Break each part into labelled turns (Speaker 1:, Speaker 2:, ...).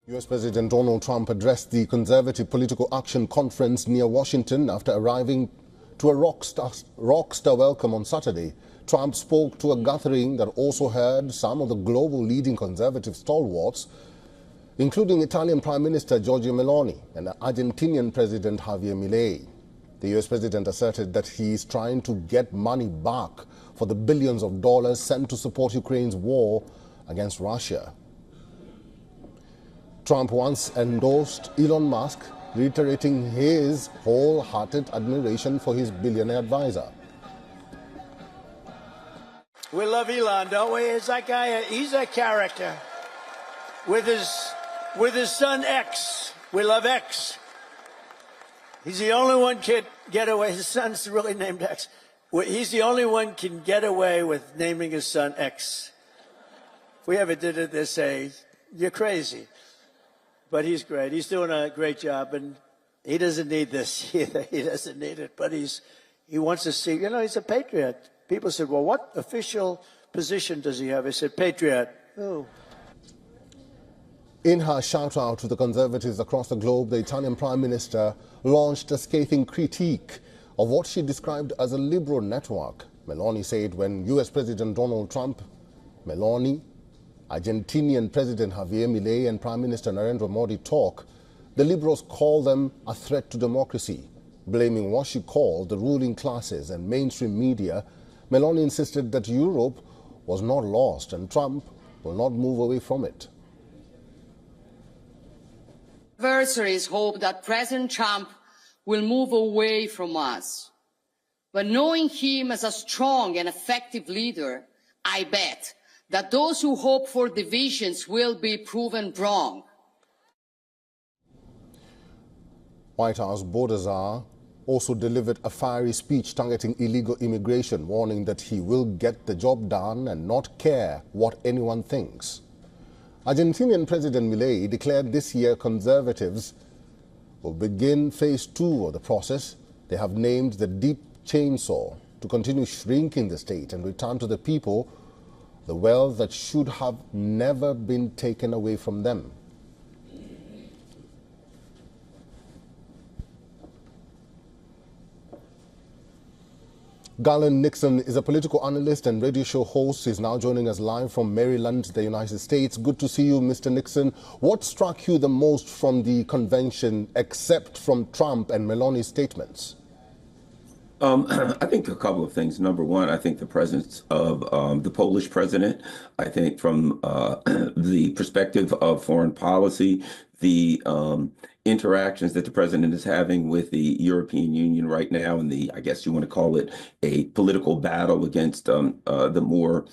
Speaker 1: U.S. President Donald Trump addressed the Conservative Political Action Conference near Washington after arriving to a rockstar welcome on Saturday. Trump spoke to a gathering that also heard some of the global leading conservative stalwarts, including Italian Prime Minister Giorgia Meloni and Argentinian President Javier Milei. The U.S. president asserted that he is trying to get money back for the billions of dollars sent to support Ukraine's war against Russia. Trump once endorsed Elon Musk, reiterating his wholehearted admiration for his billionaire advisor.
Speaker 2: We love Elon, don't we? Is that guy? He's a character. With his son X, we love X. He's the only one can get away. His son's really named X. He's the only one can get away with naming his son X. If we ever did it, they'd say, "You're crazy." But he's great. He's doing a great job, and he doesn't need this either. He doesn't need it, but he wants to see. You know, he's a patriot. People said, "Well, what official position does he have?" I said, "Patriot." Oh.
Speaker 1: In her shout-out to the conservatives across the globe, the Italian Prime Minister launched a scathing critique of what she described as a liberal network. Meloni said when U.S. President Donald Trump, Meloni, Argentinian President Javier Milei and Prime Minister Narendra Modi talk, the liberals call them a threat to democracy. Blaming what she called the ruling classes and mainstream media, Meloni insisted that Europe was not lost and Trump will not move away from it.
Speaker 3: Adversaries hope that President Trump will move away from us. But knowing him as a strong and effective leader, I bet that those who hope for divisions will be proven wrong.
Speaker 1: White House border czar also delivered a fiery speech targeting illegal immigration, warning that he will get the job done and not care what anyone thinks. Argentinian President Milei declared this year conservatives will begin phase 2 of the process they have named the deep chainsaw to continue shrinking the state and return to the people the wealth that should have never been taken away from them. Garland Nixon is a political analyst and radio show host. He's now joining us live from Maryland, the United States. Good to see you, Mr. Nixon. What struck you the most from the convention, except from Trump and Meloni's statements?
Speaker 4: I think a couple of things. Number one, I think the presence of the Polish president. I think from the perspective of foreign policy, the interactions that the president is having with the European Union right now, and I guess you want to call it a political battle against the more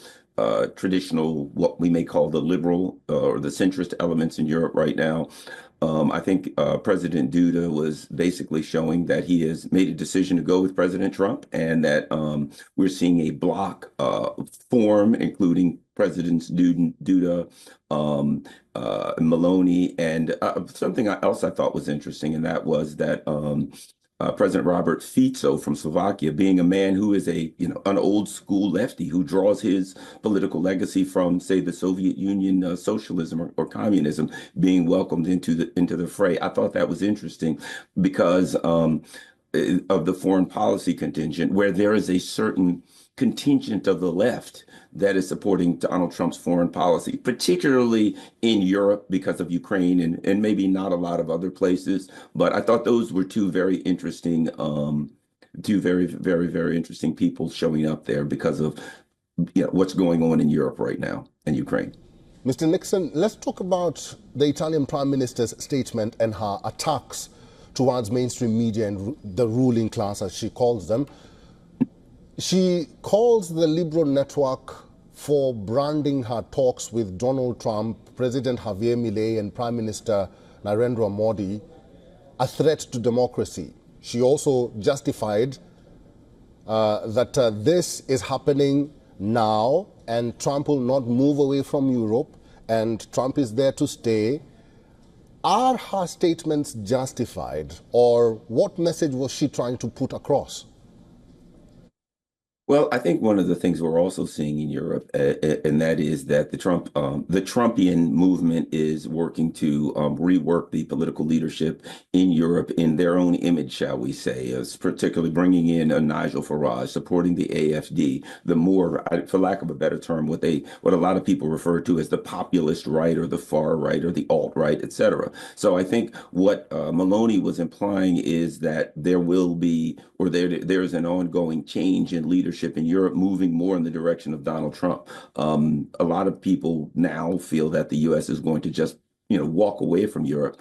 Speaker 4: traditional, what we may call the liberal or the centrist elements in Europe right now. I think President Duda was basically showing that he has made a decision to go with President Trump, and that we're seeing a bloc form, including Presidents Duda, Meloni, and something else I thought was interesting, and that was that President Robert Fico from Slovakia, being a man who is an old school lefty who draws his political legacy from, say, the Soviet Union socialism or communism, being welcomed into the fray. I thought that was interesting because of the foreign policy contingent, where there is a certain contingent of the left that is supporting Donald Trump's foreign policy, particularly in Europe because of Ukraine and maybe not a lot of other places. But I thought those were two very interesting, very interesting people showing up there because of what's going on in Europe right now and Ukraine.
Speaker 1: Mr. Nixon, let's talk about the Italian Prime Minister's statement and her attacks towards mainstream media and the ruling class, as she calls them. She calls the liberal network for branding her talks with Donald Trump, President Javier Milei and Prime Minister Narendra Modi a threat to democracy. She also justified that this is happening now and Trump will not move away from Europe and Trump is there to stay. Are her statements justified, or what message was she trying to put across?
Speaker 4: Well, I think one of the things we're also seeing in Europe, and that is that the Trumpian movement is working to rework the political leadership in Europe in their own image, shall we say, as particularly bringing in a Nigel Farage, supporting the AfD, the more, for lack of a better term, what a lot of people refer to as the populist right or the far right or the alt right, et cetera. So I think what Maloney was implying is that there will be, or there's an ongoing change in leadership in Europe, moving more in the direction of Donald Trump. A lot of people now feel that the U.S. is going to just walk away from Europe,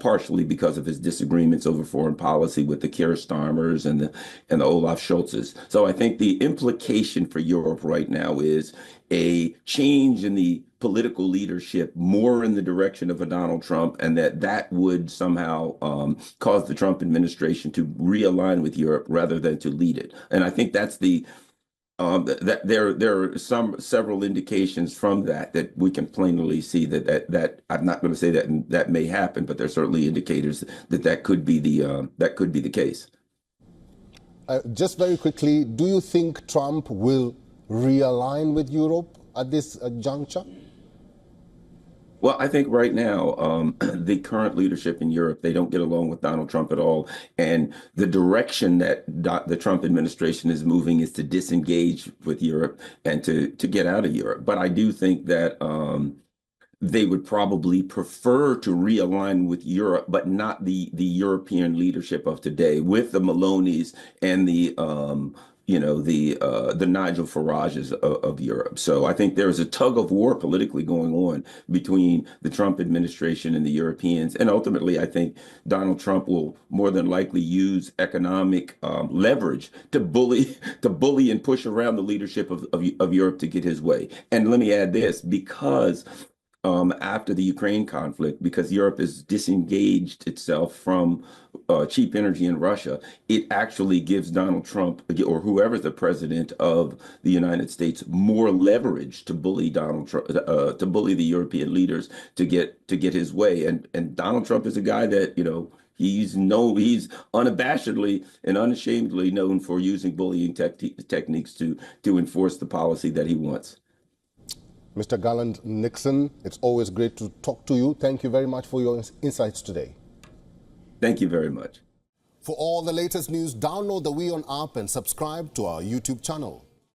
Speaker 4: partially because of his disagreements over foreign policy with the Keir Starmers and the Olaf Scholzes. So I think the implication for Europe right now is a change in the political leadership more in the direction of a Donald Trump, and that would somehow cause the Trump administration to realign with Europe rather than to lead it. And I think that's that there are several indications from that we can plainly see that I'm not going to say that may happen, but there's certainly indicators that could be the case.
Speaker 1: Just very quickly, do you think Trump will realign with Europe at this juncture?
Speaker 4: Well, I think right now, the current leadership in Europe, they don't get along with Donald Trump at all. And the direction that the Trump administration is moving is to disengage with Europe and to get out of Europe. But I do think that they would probably prefer to realign with Europe, but not the European leadership of today, with the Maloneys and the Nigel Farages of Europe. So I think there's a tug of war politically going on between the Trump administration and the Europeans. And ultimately, I think Donald Trump will more than likely use economic leverage to bully and push around the leadership of Europe to get his way. And let me add this, because after the Ukraine conflict, because Europe has disengaged itself from cheap energy in Russia, it actually gives Donald Trump or whoever's the president of the United States more leverage to bully Donald Trump, to bully the European leaders to get his way. And Donald Trump is a guy that, he's unabashedly and unashamedly known for using bullying techniques to enforce the policy that he wants.
Speaker 1: Mr. Garland Nixon, it's always great to talk to you. Thank you very much for your insights today.
Speaker 4: Thank you very much.
Speaker 1: For all the latest news, download the WION app and subscribe to our YouTube channel.